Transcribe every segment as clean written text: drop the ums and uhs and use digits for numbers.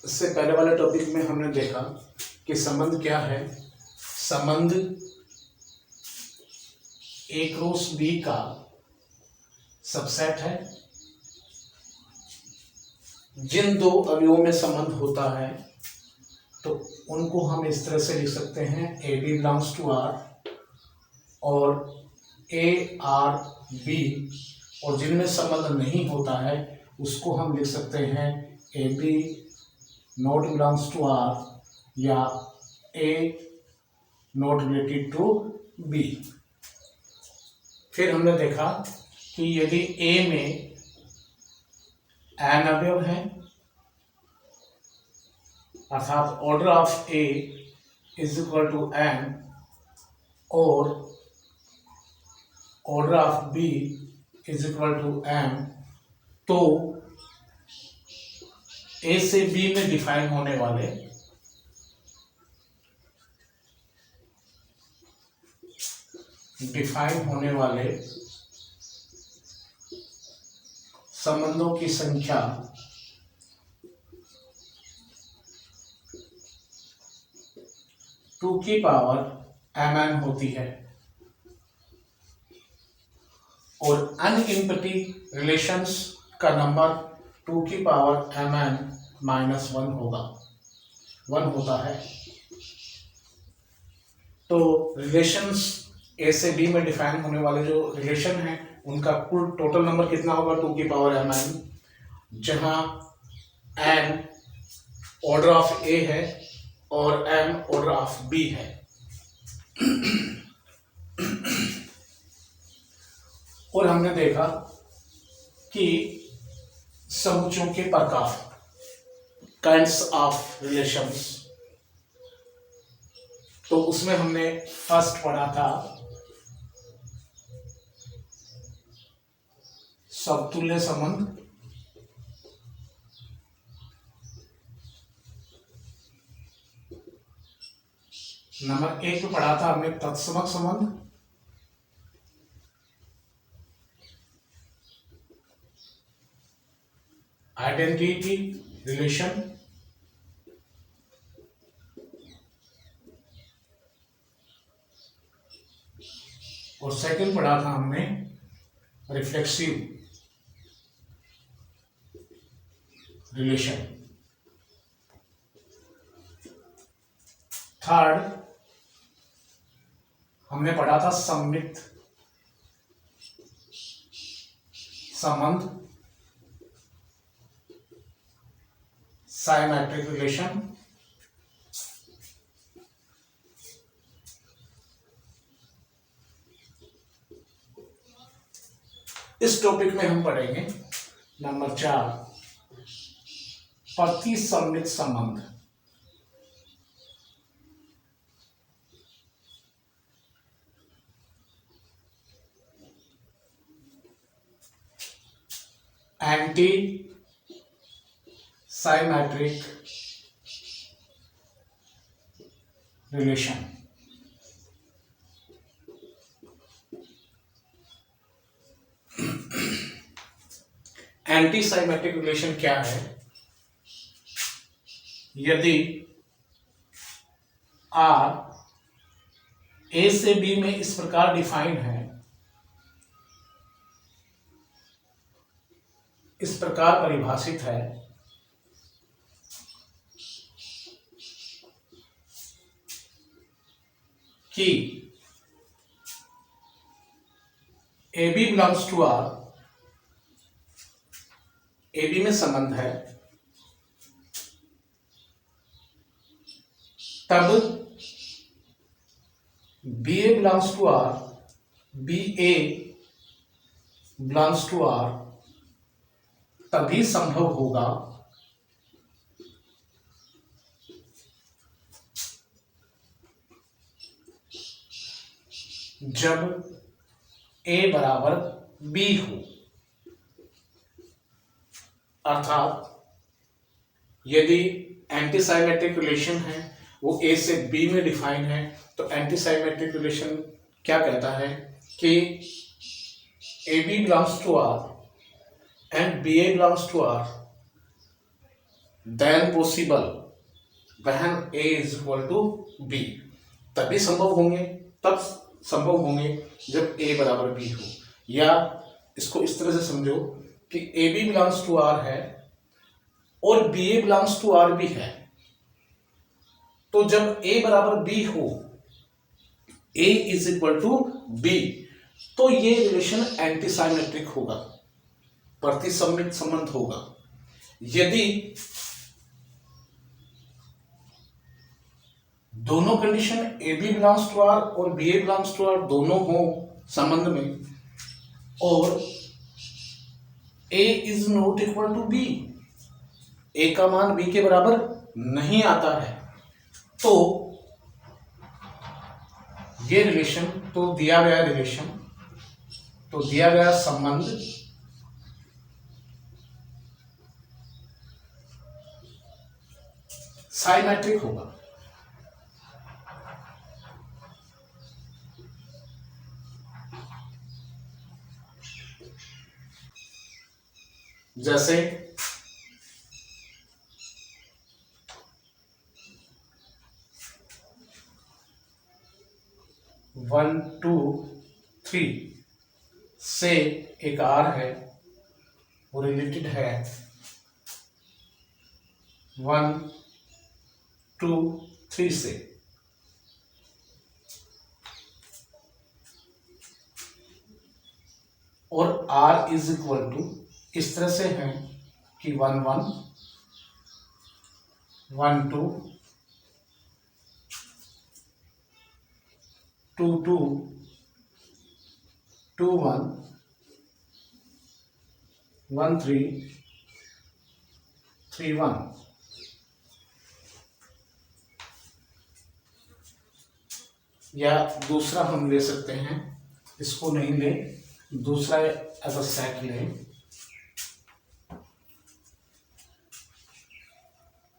इससे पहले वाले टॉपिक में हमने देखा कि संबंध क्या है। संबंध ए क्रॉस बी का सबसेट है। जिन दो अवयवों में संबंध होता है तो उनको हम इस तरह से लिख सकते हैं, A B belongs to R और ए आर बी, और जिनमें संबंध नहीं होता है उसको हम लिख सकते हैं A B not belongs to R या A not related to B. फिर हमने देखा कि यदि ए में एन अवयव है, अर्थात order of A is equal to N और order of B is equal to M, तो ए से बी में डिफाइन होने वाले संबंधों की संख्या टू की पावर mn होती है और अनइम्पटी रिलेशंस का नंबर टू की पावर mn माइनस वन होता है। तो रिलेशंस ए से बी में डिफाइन होने वाले जो रिलेशन हैं उनका कुल टोटल नंबर कितना होगा, टू की पावर mn, जहां n ऑर्डर ऑफ ए है और m ऑर्डर ऑफ बी है। और हमने देखा कि समुच्चयों के प्रकार, काइंड्स ऑफ रिलेशंस, तो उसमें हमने फर्स्ट पढ़ा था समतुल्य संबंध, नंबर एक पे पढ़ा था हमने तत्समक संबंध, आइडेंटिटी रिलेशन, और सेकंड पढ़ा था हमने रिफ्लेक्सिव रिलेशन। थर्ड हमने पढ़ा था सममित संबंध, साइमेट्रिक रिलेशन, इस टॉपिक में हम पढ़ेंगे नंबर 4 प्रतिसम्मित संबंध। Anti symmetric relation. Anti symmetric relation क्या है? यदि R A से B में इस प्रकार डिफाइन है, इस प्रकार परिभाषित है कि AB belongs to R, AB में संबंध है, तब BA belongs to R, BA belongs to R तभी संभव होगा जब A बराबर B हो। अर्थात यदि एंटी साइमेट्रिक रिलेशन है वो A से B में डिफाइन है, तो एंटी साइमेट्रिक रिलेशन क्या कहता है कि AB belongs to R and BA belongs to R then possible when A is equal to B। तभी संभव होंगे, तब संभव होंगे जब A बराबर B हो। या इसको इस तरह से समझो कि AB बिलोंग्स टू R है और BA बिलोंग्स टू R भी है, तो जब A बराबर B हो, A is equal to B, तो ये रिलेशन एंटीसाइमेट्रिक होगा, प्रतिसम्मित संबंध होगा। यदि दोनों condition AB belongs to R और BA बिलोंग्स टू R दोनों हो संबंध में, और A is not equal to B, A का मान B के बराबर नहीं आता है, तो ये रिलेशन, तो दिया गया रिलेशन, तो दिया गया संबंध साइमेट्रिक होगा। जैसे 1 2 3 से एक R है, वो रिलेटेड है 1 2 3 से, और R इज इक्वल टू इस तरह से है कि 1 1 1 2 2 2 2 1 1 3 3 1। या दूसरा हम ले सकते हैं, इसको नहीं ले, दूसरा एज अ सेट ले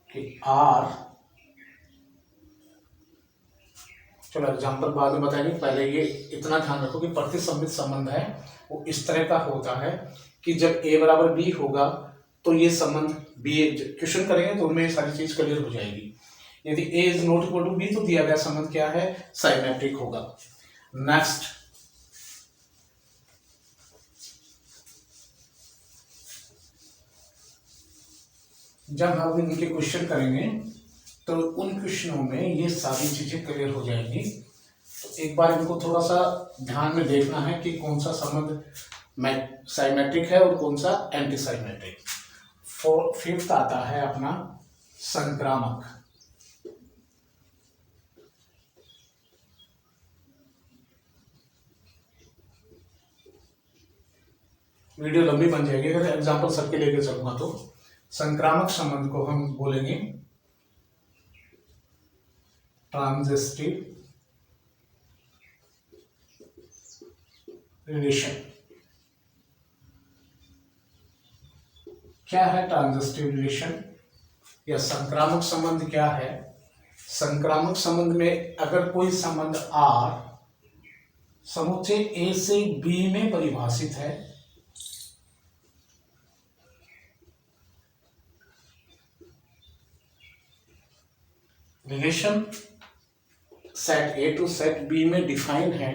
कि R, चलो एग्जाम्पल बाद में बताएंगे, पहले ये इतना ध्यान रखो कि प्रतिसम्मित संबंध है वो इस तरह का होता है कि जब A बराबर B होगा तो ये संबंध B, क्वेश्चन करेंगे तो उनमें सारी चीज क्लियर हो जाएगी। यदि A is not equal to B तो दिया गया संबंध क्या है, साइमेट्रिक होगा। नेक्स्ट, जब हम इनके क्वेश्चन करेंगे तो उन क्वेश्चनों में ये सारी चीजें क्लियर हो जाएंगी। तो एक बार इनको थोड़ा सा ध्यान में देखना है कि कौन सा संबंध साइमेट्रिक है और कौन सा एंटी साइमेट्रिक। फिफ्थ आता है अपना संक्रामक। वीडियो लंबी बन जाएगी अगर एग्जाम्पल सबके लेके चलूंगा तो। संक्रामक संबंध को हम बोलेंगे ट्रांजिस्टिव रिलेशन। क्या है ट्रांजिस्टिव रिलेशन या संक्रामक संबंध क्या है? संक्रामक संबंध में अगर कोई संबंध R समुच्चय A से B में परिभाषित है, relation set A to set B में डिफाइन है,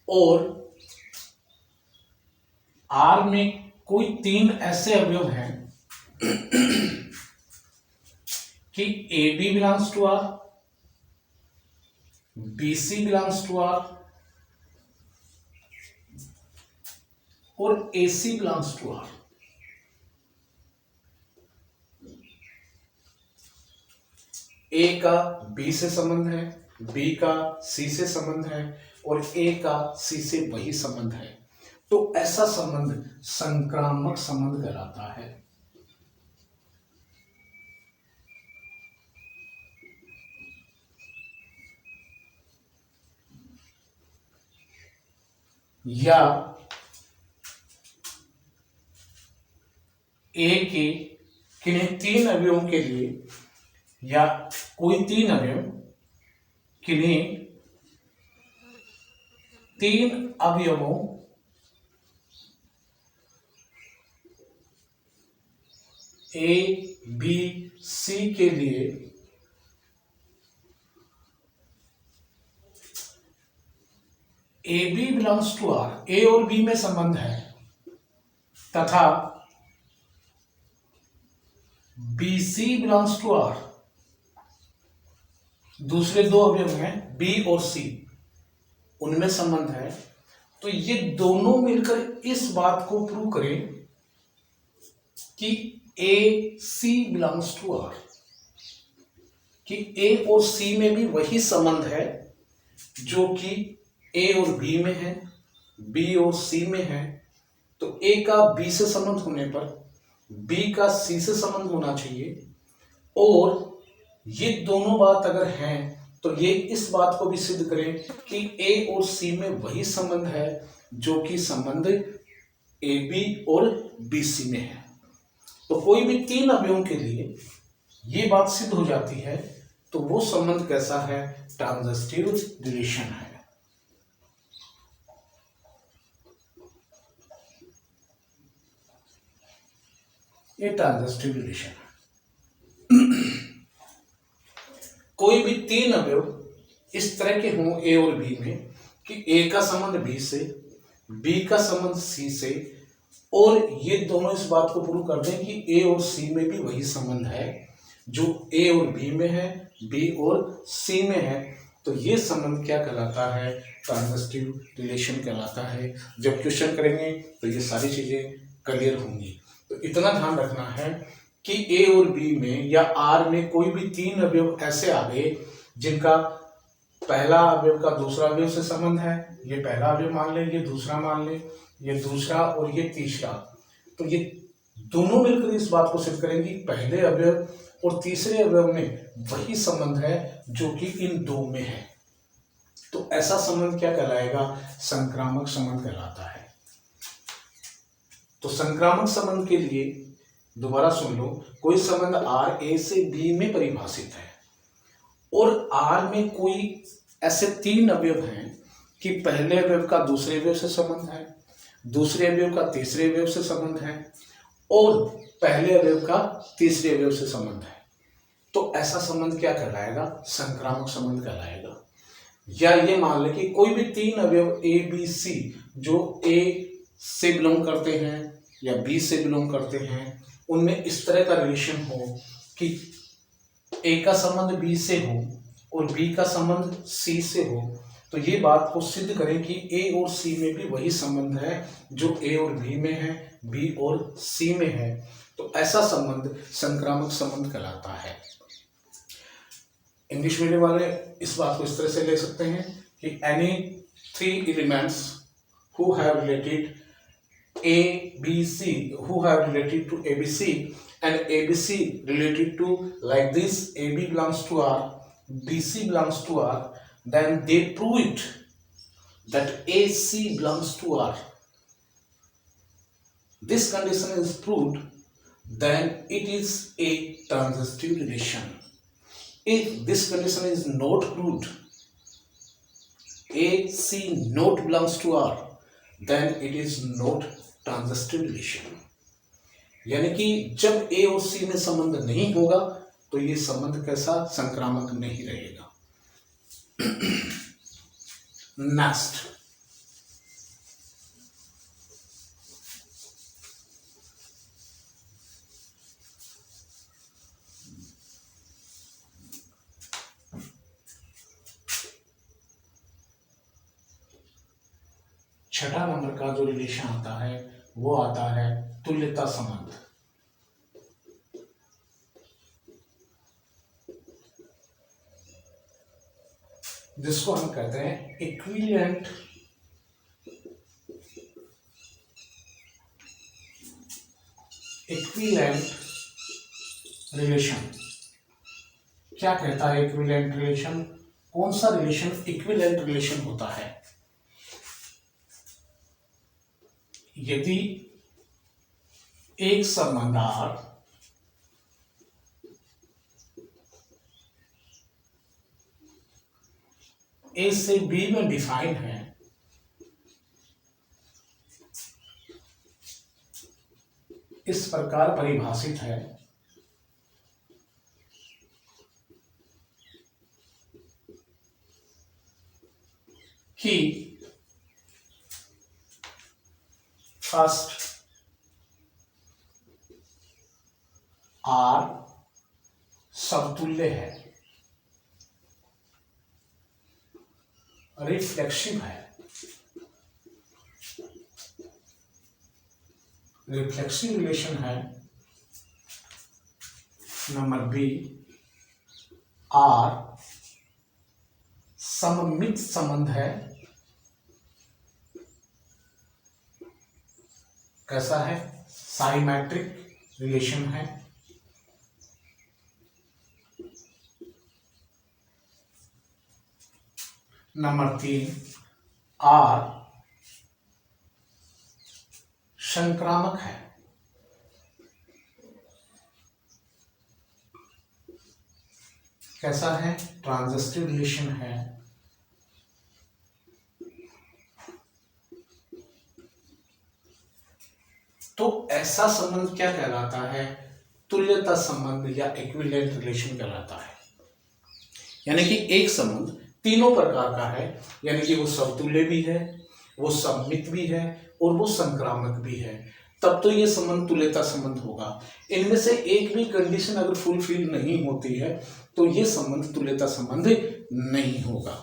और R में कोई तीन ऐसे अवयव हैं कि AB belongs to R, BC belongs to R और AC belongs to R। A का B से संबंध है, B का C से संबंध है और A का C से वही संबंध है, तो ऐसा संबंध संक्रामक संबंध कहलाता है। या A के किन्हीं तीन अवयवों के लिए या कोई तीन अवयव किन्हीं तीन अवयवों ए बी सी के लिए A B belongs to R, A और बी में संबंध है, तथा B C belongs to R, दूसरे दो अवयव हैं बी और सी, उनमें संबंध है, तो ये दोनों मिलकर इस बात को प्रूव करें कि A C belongs to are, कि ए और सी में भी वही संबंध है जो कि ए और बी में है, बी और सी में है। तो ए का बी से संबंध होने पर बी का सी से संबंध होना चाहिए, और ये दोनों बात अगर हैं तो ये इस बात को भी सिद्ध करें कि ए और सी में वही संबंध है जो कि संबंध ए बी और बी सी में है। तो कोई भी तीन अवयवों के लिए ये बात सिद्ध हो जाती है, तो वो संबंध कैसा है? ट्रांजिटिव रिलेशन है। ये ट्रांजिटिव रिलेशन है। कोई भी तीन अवयव इस तरह के हों ए और बी में कि ए का संबंध बी से, बी का संबंध सी से, और ये दोनों इस बात को प्रूव कर दें कि ए और सी में भी वही संबंध है जो ए और बी में है, बी और सी में है, तो ये संबंध क्या कहलाता है? ट्रांजिटिव रिलेशन कहलाता है। जब क्वेश्चन करेंगे तो ये सारी चीजें क्लियर होंगी। तो इतना ध्यान रखना है कि ए और बी में या आर में कोई भी तीन अवयव ऐसे आ गए जिनका पहला अवयव का दूसरा अवयव से संबंध है, ये पहला अवयव मान ले, ये दूसरा मान ले, ये दूसरा और ये तीसरा, तो ये दोनों मिलकर इस बात को सिद्ध करेंगे पहले अवयव और तीसरे अवयव में वही संबंध है जो कि इन दो में है। तो ऐसा संबंध क्या कहलाएगा? संक्रामक संबंध कहलाता है। तो संक्रामक संबंध के लिए दोबारा सुन लो, कोई संबंध आर ए से बी में परिभाषित है और आर में कोई ऐसे तीन अवयव हैं कि पहले अवयव का दूसरे अवयव से संबंध है, दूसरे अवयव का तीसरे अवयव से संबंध है और पहले अवयव का तीसरे अवयव से संबंध है। तो ऐसा संबंध क्या कहलाएगा? संक्रामक संबंध कहलाएगा। या ये मान ले कि कोई भी तीन अवयव ए बी सी जो ए से बिलोंग करते हैं या बी से बिलोंग करते हैं, उनमें इस तरह का रिलेशन हो कि ए का संबंध बी से हो और बी का संबंध सी से हो, तो ये बात को सिद्ध करें कि ए और सी में भी वही संबंध है जो ए और बी में है, बी और सी में है। तो ऐसा संबंध संक्रामक संबंध कहलाता है। इंग्लिश मीडियम वाले इस बात को इस तरह से ले सकते हैं कि any three elements who have related A, B, C, who have related to ABC and ABC related to like this, AB belongs to R, BC belongs to R, then they prove it that AC belongs to R. This condition is proved, then it is a transitive relation. If this condition is not proved, AC not belongs to R, then it is not transitive relation. यानी कि जब ए और सी में संबंध नहीं होगा तो ये संबंध कैसा? संक्रामक नहीं रहेगा। नेक्स्ट, छठा नंबर का जो रिलेशन आता है वो आता है तुल्यता संबंध। जिसको हम कहते हैं इक्विवेलेंट रिलेशन। क्या कहता है इक्विवेलेंट रिलेशन? कौन सा रिलेशन इक्विवेलेंट रिलेशन होता है? यदि एक संबंध आर ए से बी में डिफाइन है, इस प्रकार परिभाषित है कि फर्स्ट आर समतुल्य है, रिफ्लेक्सिव है, रिफ्लेक्सिव रिलेशन है। नंबर बी, आर सममित संबंध है। कैसा है? साइमेट्रिक रिलेशन है। नंबर 3, आर संक्रामक है। कैसा है? ट्रांजिस्टिव रिलेशन है। तो ऐसा संबंध क्या कहलाता है? तुल्यता संबंध या इक्विवेलेंट रिलेशन कहलाता है। यानी कि एक संबंध तीनों प्रकार का है, यानी कि वो समतुल्य भी है, वो सममित भी है और वो संक्रामक भी है, तब तो ये संबंध तुल्यता संबंध होगा। इनमें से एक भी कंडीशन अगर फुलफिल नहीं होती है तो ये संबंध तुल्यता संबंध नहीं होगा।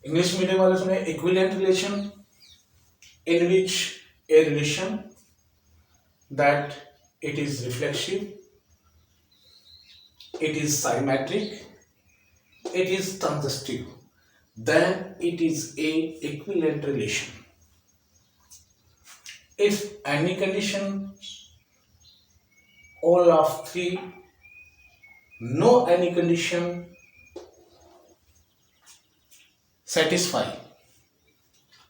इंग्लिश मीडियम वाले सुने equivalent relation in which a relation that it is reflexive, it is symmetric, it is transitive, then it is a equivalent relation. If any condition, all of three, no any condition satisfy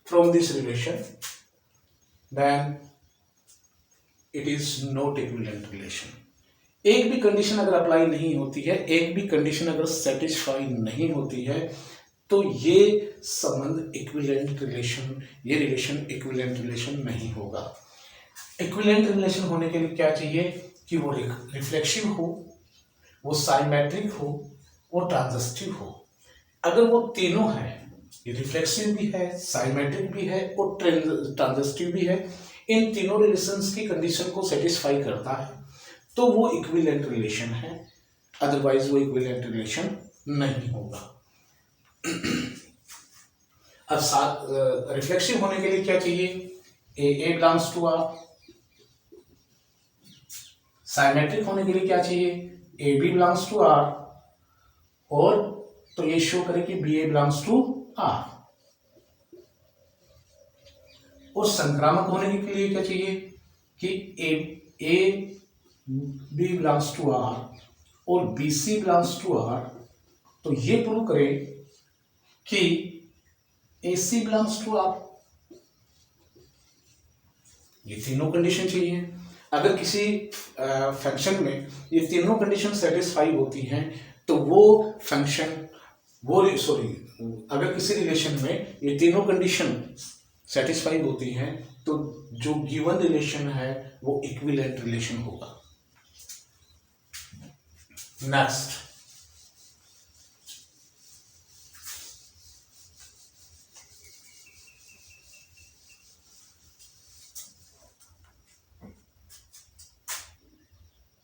from this relation, then it is not equivalent relation. एक भी condition अगर apply नहीं होती है, एक भी condition अगर satisfy नहीं होती है, तो ये संबंध इक्विवेलेंट रिलेशन, ये रिलेशन इक्विवेलेंट रिलेशन नहीं होगा। इक्विवेलेंट रिलेशन होने के लिए क्या चाहिए? कि वो रिफ्लेक्सिव हो, वो साइमेट्रिक हो, वो ट्रांजिस्टिव हो। अगर वो तीनों है, ये रिफ्लेक्सिव भी है, साइमेट्रिक भी है और ट्रांजिस्टिव भी है, इन तीनों रिलेशंस की कंडीशन को सेटिस्फाई करता है, तो वो इक्विवेलेंट रिलेशन है, अदरवाइज वो इक्विवेलेंट रिलेशन नहीं होगा। अब साथ रिफ्लेक्सिव होने के लिए क्या चाहिए? A belongs to R. Symmetric होने के लिए क्या चाहिए? A B belongs to R. और तो ये शो करे कि B A belongs to R. और संक्रामक होने के लिए क्या चाहिए? कि A B belongs to R और B C belongs to R. तो ये प्रूव करे कि A C belongs to R. ये तीनों कंडीशन चाहिए। अगर किसी फंक्शन में ये तीनों कंडीशन सेटिस्फाई होती हैं तो वो फंक्शन अगर किसी रिलेशन में ये तीनों कंडीशन सेटिस्फाई होती हैं तो जो गिवन रिलेशन है वो इक्विवेलेंट रिलेशन होगा। नेक्स्ट,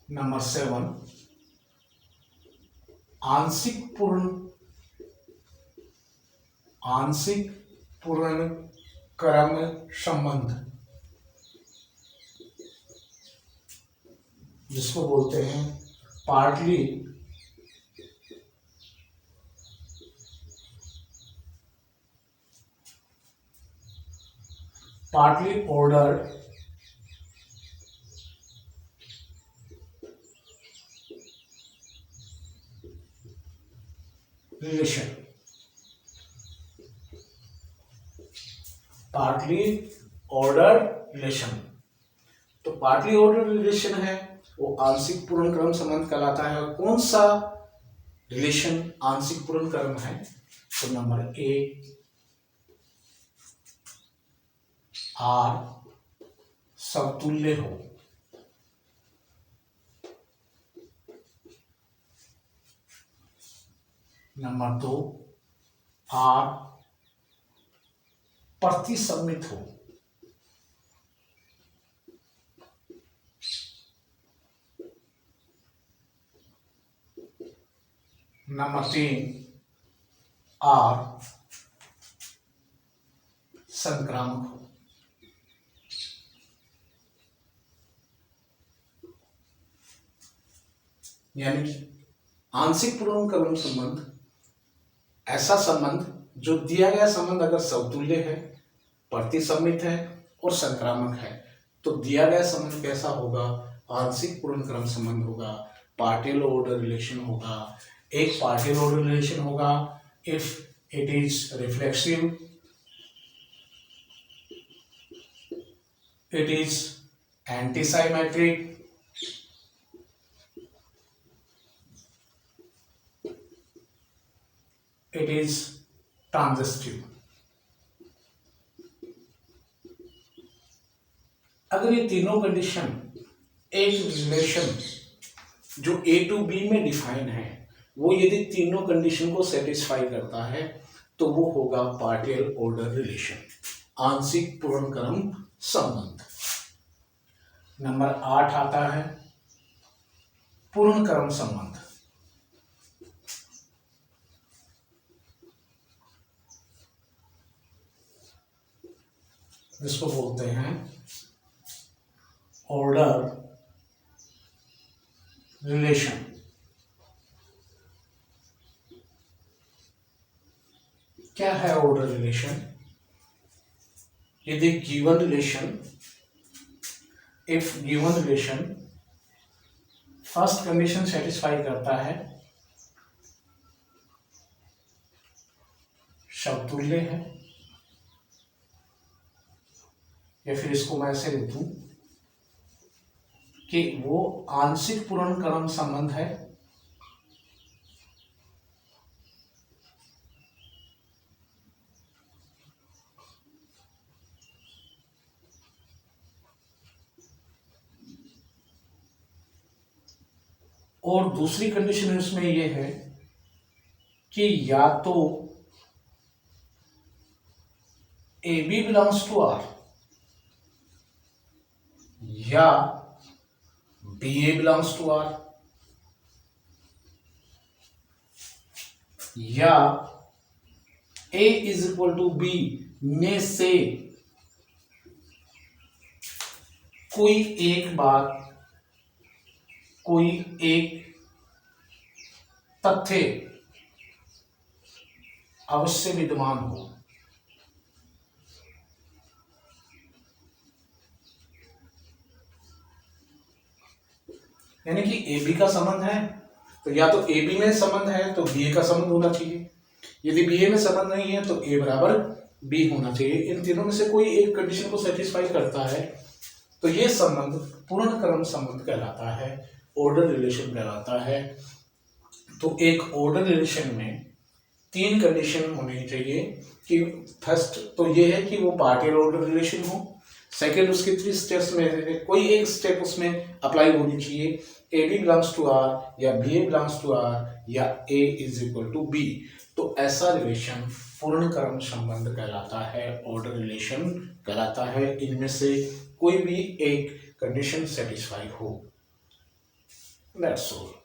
नंबर 7, आंशिक पूर्ण क्रम संबंध, जिसको बोलते हैं partly ordered relation. Partly ordered relation, तो पार्टली ऑर्डर्ड रिलेशन है वो आंशिक पूर्ण क्रम संबंध कहलाता है। और कौन सा रिलेशन आंशिक पूर्ण क्रम है? तो नंबर ए, आर समतुल्य हो, नंबर 2, आर प्रतिसम्मित हो। नंबर 3 आर संक्रामक हो। यानी कि आंशिक पूर्वक्रम संबंध ऐसा संबंध जो दिया गया संबंध अगर समतुल्य है, प्रतिसम्मित है और संक्रामक है, तो दिया गया संबंध कैसा होगा? आंशिक पूर्वक्रम संबंध होगा, पार्शियल ऑर्डर रिलेशन होगा। एक पार्शियल ऑर्डर रिलेशन होगा if it is reflexive, it is antisymmetric, it is transitive. अगर ये तीनों कंडीशन एक रिलेशन जो ए टू बी में डिफाइन है वो यदि तीनों कंडीशन को सेटिस्फाई करता है तो वो होगा पार्शियल ऑर्डर रिलेशन, आंशिक पूर्णक्रम संबंध। नंबर 8 आता है पूर्णक्रम संबंध। जिसको बोलते हैं ऑर्डर रिलेशन। क्या है ऑर्डर रिलेशन? यदि given relation, if given relation first condition satisfy करता है, समतुल्य है, या फिर इसको मैं ऐसे लिख दूं कि वो आंशिक पूर्णक्रम संबंध है, और दूसरी कंडीशन इसमें यह है कि या तो A B belongs to R या B A belongs to R या A is equal to B में से कोई एक बात, कोई एक तथ्य अवश्य विद्यमान हो। यानी कि ए बी का संबंध है तो या तो ए बी में संबंध है तो बी ए का संबंध होना चाहिए, यदि बी ए में संबंध नहीं है तो ए बराबर बी होना चाहिए। इन तीनों में से कोई एक कंडीशन को सेटिस्फाई करता है तो ये संबंध पूर्णक्रम संबंध कहलाता है, ऑर्डर रिलेशन कहलाता है। तो एक ऑर्डर रिलेशन में 3 कंडीशन होनी चाहिए कि फर्स्ट तो ये है कि वो पार्शियल ऑर्डर रिलेशन हो, सेकेंड उसके 3 स्टेप्स में कोई एक स्टेप उसमें अप्लाई होनी चाहिए, A B belongs to R या B A belongs to R या A is equal to B. तो ऐसा रिलेशन पूर्णक्रम संबंध कहलाता है, ऑर्डर रिलेशन कहलाता है, इनमें से कोई भी एक कंडीशन सेटिस्फाई हो। That's all.